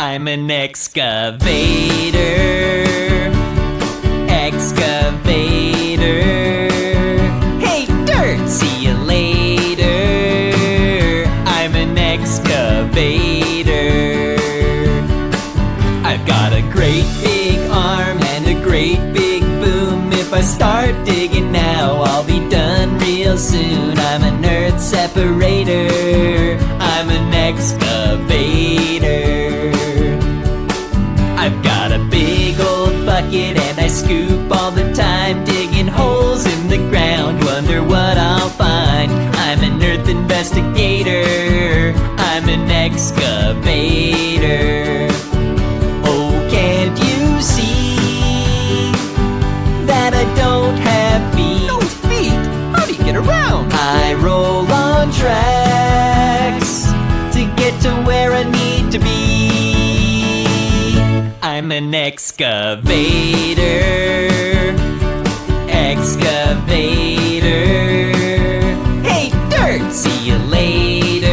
I'm an excavator. Excavator. Hey, dirt, see you later. I'm an excavator. I've got a great big arm and a great big boom. If I start digging now, I'll be done real soon. I'm an earth separator. I'm an excavator. I've got a big old bucket and I scoop all the time, digging holes in the ground, wonder what I'll find. I'm an earth investigator. I'm an excavator. Oh, can't you see that I don't have feet? No feet? How do you get around? I roll on tracks to get to where I need to be. I'm an excavator. Excavator. Hey, dirt, see you later.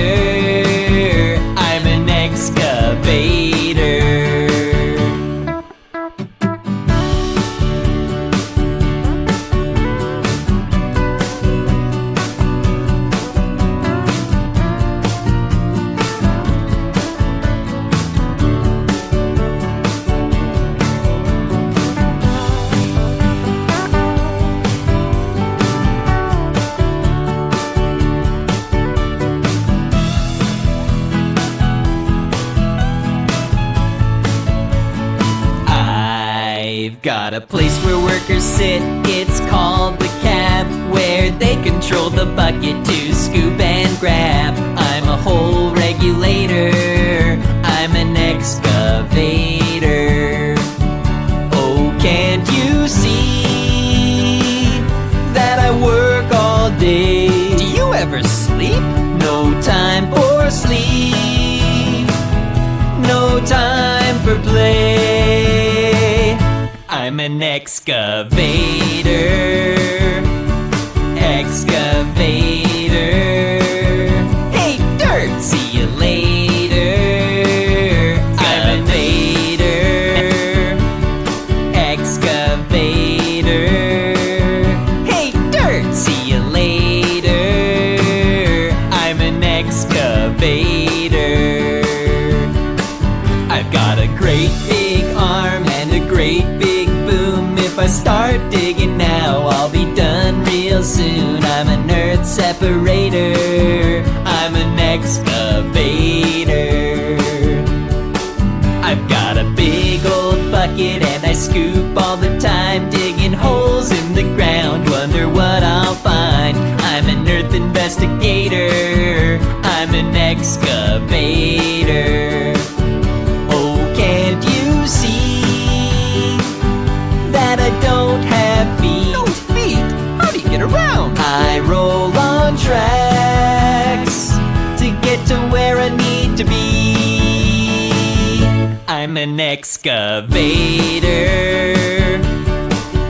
I'm an excavator. I've got a place where workers sit, it's called the cab, where they control the bucket to scoop and grab. I'm a hole regulator. I'm an excavator. Oh, can't you see that I work all day? Do you ever sleep? No time for sleep, no time for play. I'm an excavator. Excavator. Hey, dirt, see you later. I'm an excavator. Hey, dirt, see you later. I'm an excavator. I've got a great big arm and a great big boom. If I start digging now, I'll be done real soon. I'm an earth separator. I'm an excavator. I've got a big old bucket and I scoop all the time, digging holes in the ground, wonder what I'll find. I'm an earth investigator. I'm an excavator. Oh, can't you see that I don't have feet? No feet? How do you get around? I roll on tracks to get to where I need to be. I'm an excavator.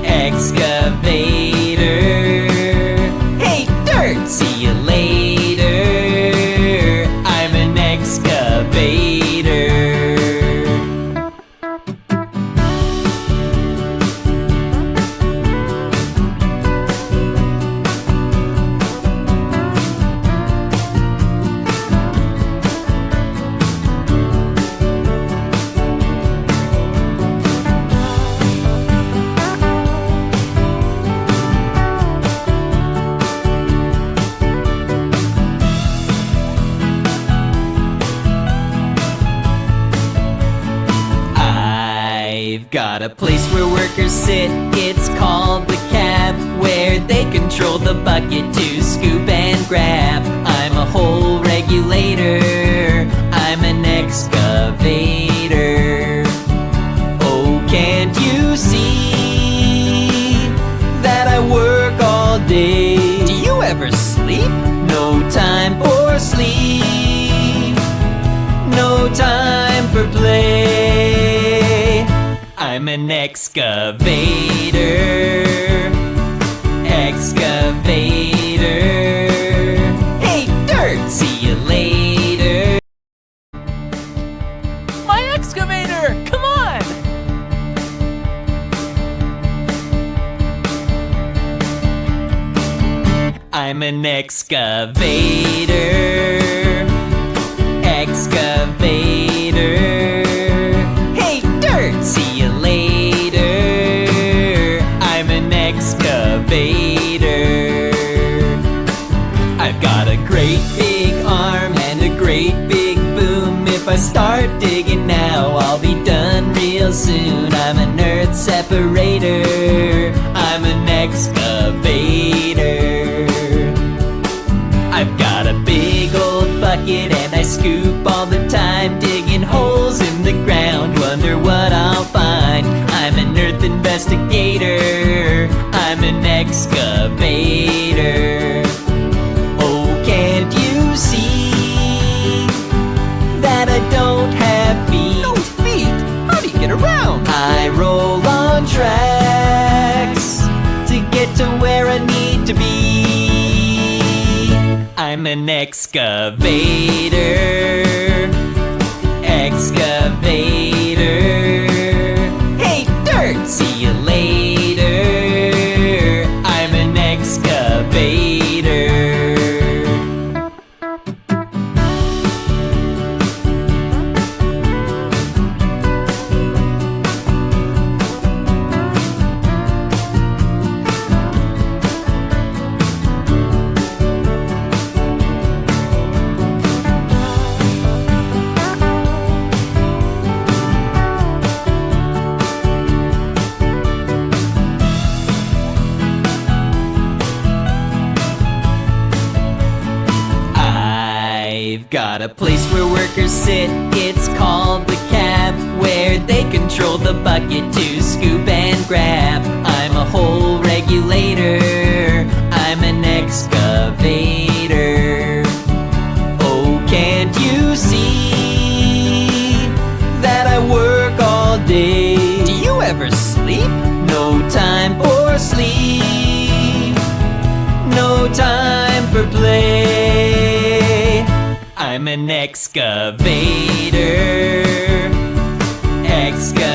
Excavator. Hey, dirt, see you later. I'm an excavator. I've got a place where workers sit, it's called the cab, where they control the bucket to scoop and grab. I'm a hole regulator. I'm an excavator. Oh, can't you see that I work all day? Do you ever sleep? No time for sleep, no time for play. I'm an excavator. Excavator. Hey, dirt, see you later. My excavator! I'm an excavator. Excavator. Hey, dirt! See you later. I'm an excavator. I've got a great big arm and a great big boom. If I start digging now, I'll be done real soon. I'm an earth separator. I'm an excavator. I've got a big old bucket and I scoop all the time, digging holes in the ground, wonder what I'll find. I'm an earth investigator. I'm an excavator. Oh, can't you see that I don't have feet? No feet! How do you get around? I roll on tracks to get to where I need to be. I'm an excavator. Excavator. Hey, dirt! See you later. I'm an excavator. I've got a place where workers sit, it's called the cab, where they control the bucket to scoop and grab. I'm a hole regulator. I'm an excavator. Oh, can't you see that I work all day? Do you ever sleep? No time for sleep, no time for play. I'm an excavator. Excavator.